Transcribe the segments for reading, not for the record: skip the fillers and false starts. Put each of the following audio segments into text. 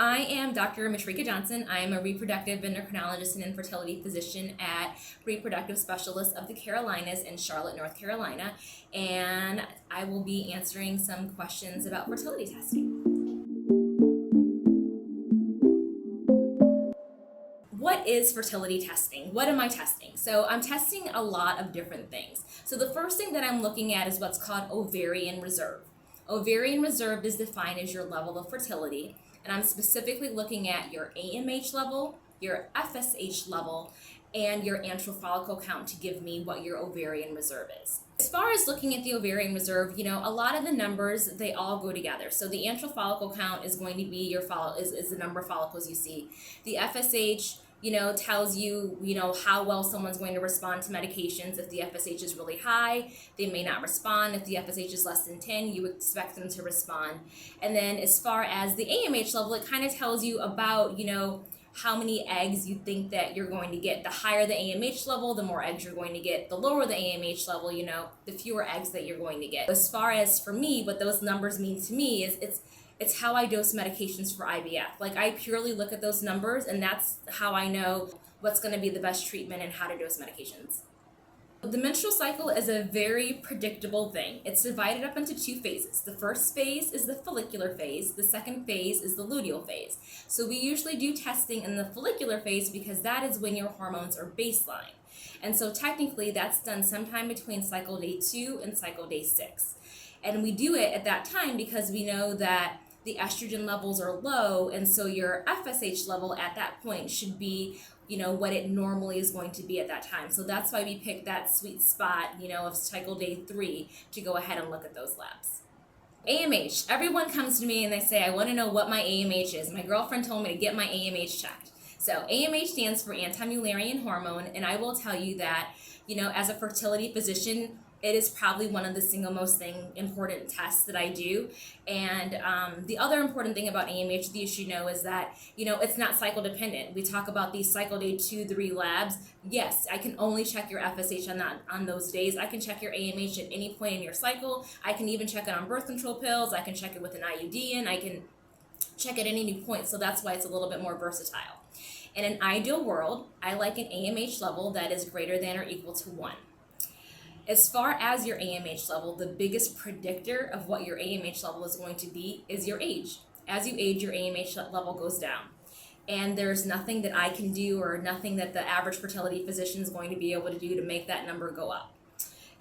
I am Dr. Matrika Johnson. I am a reproductive endocrinologist and infertility physician at Reproductive Specialists of the Carolinas in Charlotte, North Carolina, and I will be answering some questions about fertility testing. What is fertility testing? What am I testing? So I'm testing a lot of different things. So the first thing that I'm looking at is what's called ovarian reserve. Ovarian reserve is defined as your level of fertility, and I'm specifically looking at your AMH level, your FSH level, and your antral follicle count to give me what your ovarian reserve is. As far as looking at the ovarian reserve, a lot of the numbers, they all go together. So the antral follicle count is going to be your is the number of follicles you see. The FSH, tells you, how well someone's going to respond to medications. If the FSH is really high, they may not respond. If the FSH is less than 10, you expect them to respond. And then as far as the AMH level, it kind of tells you about, how many eggs you think that you're going to get. The higher the AMH level, the more eggs you're going to get. The lower the AMH level, the fewer eggs that you're going to get. As far as for me, what those numbers mean to me is it's how I dose medications for IVF. Like, I purely look at those numbers, and that's how I know what's going to be the best treatment and how to dose medications. The menstrual cycle is a very predictable thing. It's divided up into two phases. The first phase is the follicular phase. The second phase is the luteal phase. So we usually do testing in the follicular phase because that is when your hormones are baseline. And so technically that's done sometime between cycle day 2 and cycle day 6. And we do it at that time because we know that the estrogen levels are low, and so your FSH level at that point should be, what it normally is going to be at that time. So that's why we pick that sweet spot, of cycle day 3 to go ahead and look at those labs. AMH, everyone comes to me and they say, I want to know what my AMH is. My girlfriend told me to get my AMH checked. So AMH stands for anti-Mullerian hormone, and I will tell you that, as a fertility physician, it is probably one of the single most important tests that I do. And the other important thing about AMH, the issue is that, it's not cycle dependent. We talk about these cycle day 2, 3 labs. Yes, I can only check your FSH on those days. I can check your AMH at any point in your cycle. I can even check it on birth control pills. I can check it with an IUD, and I can check at any point. So that's why it's a little bit more versatile. In an ideal world, I like an AMH level that is greater than or equal to 1. As far as your AMH level, the biggest predictor of what your AMH level is going to be is your age. As you age, your AMH level goes down. And there's nothing that I can do or nothing that the average fertility physician is going to be able to do to make that number go up.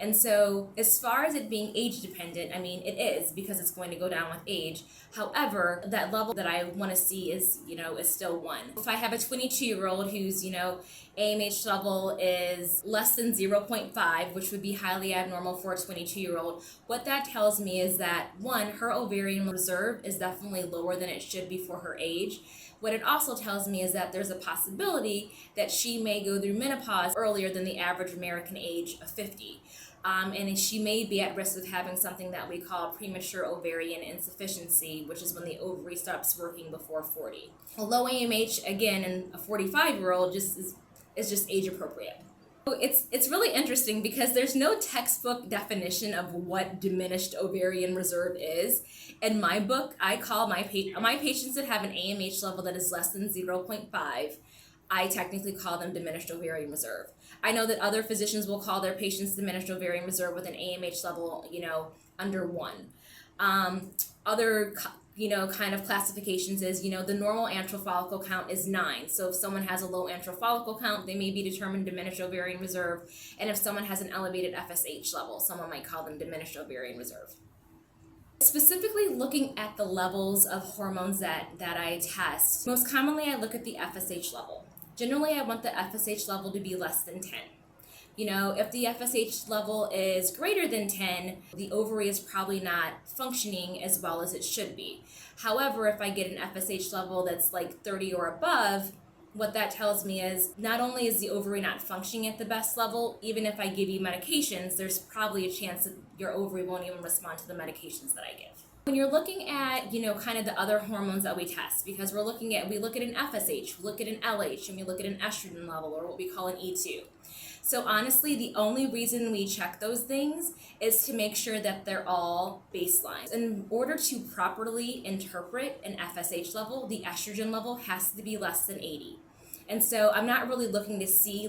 And so as far as it being age dependent, it is, because it's going to go down with age. However, that level that I want to see is still 1. If I have a 22-year-old whose, AMH level is less than 0.5, which would be highly abnormal for a 22-year-old, what that tells me is that, 1, her ovarian reserve is definitely lower than it should be for her age. What it also tells me is that there's a possibility that she may go through menopause earlier than the average American age of 50. And she may be at risk of having something that we call premature ovarian insufficiency, which is when the ovary stops working before 40. A low AMH, again, in a 45-year-old is just age appropriate. It's really interesting because there's no textbook definition of what diminished ovarian reserve is. In my book, I call my patients that have an AMH level that is less than 0.5, I technically call them diminished ovarian reserve. I know that other physicians will call their patients diminished ovarian reserve with an AMH level, under 1. Other kind of classifications is, the normal antral follicle count is 9. So if someone has a low antral follicle count, they may be determined diminished ovarian reserve. And if someone has an elevated FSH level, someone might call them diminished ovarian reserve. Specifically looking at the levels of hormones that I test, most commonly I look at the FSH level. Generally, I want the FSH level to be less than 10. If the FSH level is greater than 10, the ovary is probably not functioning as well as it should be. However, if I get an FSH level that's like 30 or above, what that tells me is not only is the ovary not functioning at the best level, even if I give you medications, there's probably a chance that your ovary won't even respond to the medications that I give. When you're looking at, kind of the other hormones that we test, because we look at an FSH, we look at an LH, and we look at an estrogen level, or what we call an E2. So honestly, the only reason we check those things is to make sure that they're all baseline. In order to properly interpret an FSH level, the estrogen level has to be less than 80. And so I'm not really looking to see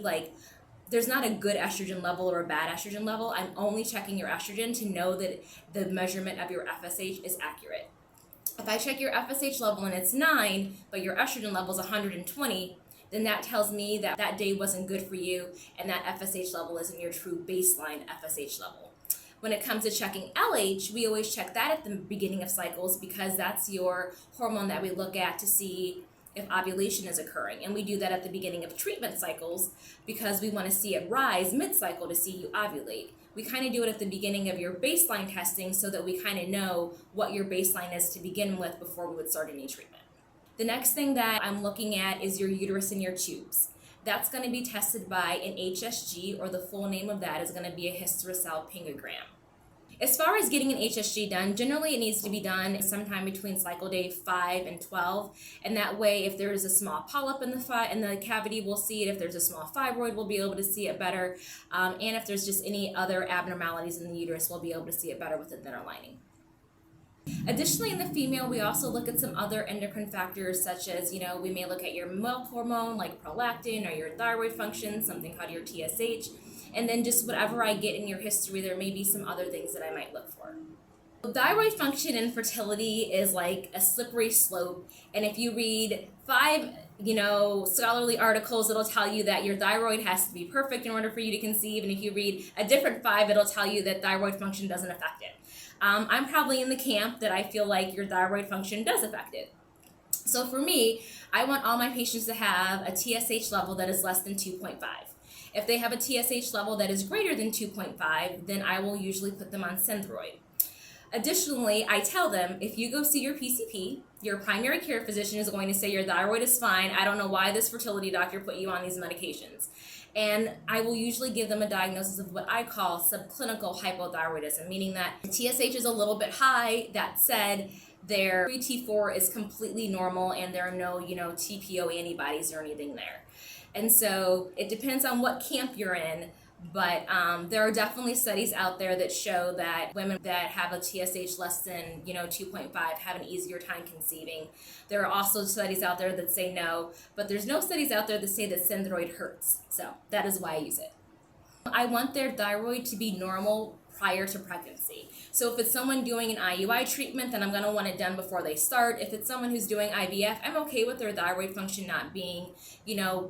there's not a good estrogen level or a bad estrogen level. I'm only checking your estrogen to know that the measurement of your FSH is accurate. If I check your FSH level and it's 9, but your estrogen level is 120, then that tells me that that day wasn't good for you and that FSH level isn't your true baseline FSH level. When it comes to checking LH, we always check that at the beginning of cycles because that's your hormone that we look at to see if ovulation is occurring. And we do that at the beginning of treatment cycles because we want to see it rise mid-cycle to see you ovulate. We kind of do it at the beginning of your baseline testing so that we kind of know what your baseline is to begin with before we would start any treatment. The next thing that I'm looking at is your uterus and your tubes. That's going to be tested by an HSG, or the full name of that is going to be a hysterosalpingogram. As far as getting an HSG done, generally it needs to be done sometime between cycle day 5 and 12. And that way, if there is a small polyp in the cavity, we'll see it. If there's a small fibroid, we'll be able to see it better. And if there's just any other abnormalities in the uterus, we'll be able to see it better with the thinner lining. Additionally, in the female, we also look at some other endocrine factors such as, we may look at your milk hormone like prolactin or your thyroid function, something called your TSH. And then just whatever I get in your history, there may be some other things that I might look for. Thyroid function and fertility is like a slippery slope. And if you read 5, scholarly articles, it'll tell you that your thyroid has to be perfect in order for you to conceive. And if you read a different 5, it'll tell you that thyroid function doesn't affect it. I'm probably in the camp that I feel like your thyroid function does affect it. So for me, I want all my patients to have a TSH level that is less than 2.5. If they have a TSH level that is greater than 2.5, then I will usually put them on Synthroid. Additionally, I tell them, if you go see your PCP, your primary care physician is going to say your thyroid is fine. I don't know why this fertility doctor put you on these medications. And I will usually give them a diagnosis of what I call subclinical hypothyroidism, meaning that the TSH is a little bit high. That said, their T4 is completely normal and there are no, TPO antibodies or anything there. And so it depends on what camp you're in, but there are definitely studies out there that show that women that have a TSH less than 2.5 have an easier time conceiving. There are also studies out there that say no, but there's no studies out there that say that Synthroid hurts. So that is why I use it. I want their thyroid to be normal prior to pregnancy. So if it's someone doing an IUI treatment, then I'm going to want it done before they start. If it's someone who's doing IVF, I'm okay with their thyroid function not being,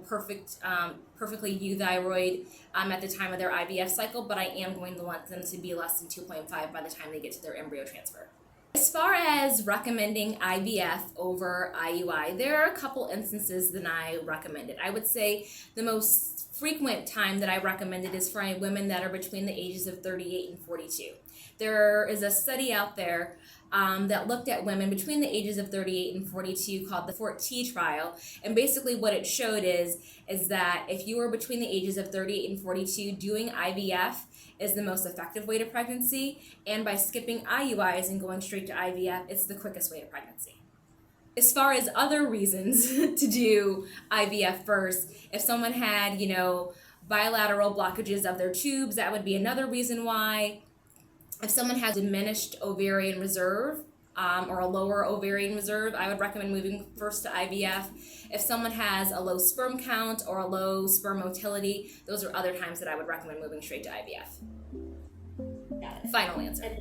perfectly euthyroid at the time of their IVF cycle, but I am going to want them to be less than 2.5 by the time they get to their embryo transfer. As far as recommending IVF over IUI, there are a couple instances that I recommend it. I would say the most frequent time that I recommend it is for women that are between the ages of 38 and 42. There is a study out there that looked at women between the ages of 38 and 42 called the ForT trial. And basically what it showed is that if you were between the ages of 38 and 42, doing IVF is the most effective way to pregnancy. And by skipping IUIs and going straight to IVF, it's the quickest way to pregnancy. As far as other reasons to do IVF first, if someone had, bilateral blockages of their tubes, that would be another reason why. If someone has diminished ovarian reserve or a lower ovarian reserve, I would recommend moving first to IVF. If someone has a low sperm count or a low sperm motility, those are other times that I would recommend moving straight to IVF. Got it. Final answer.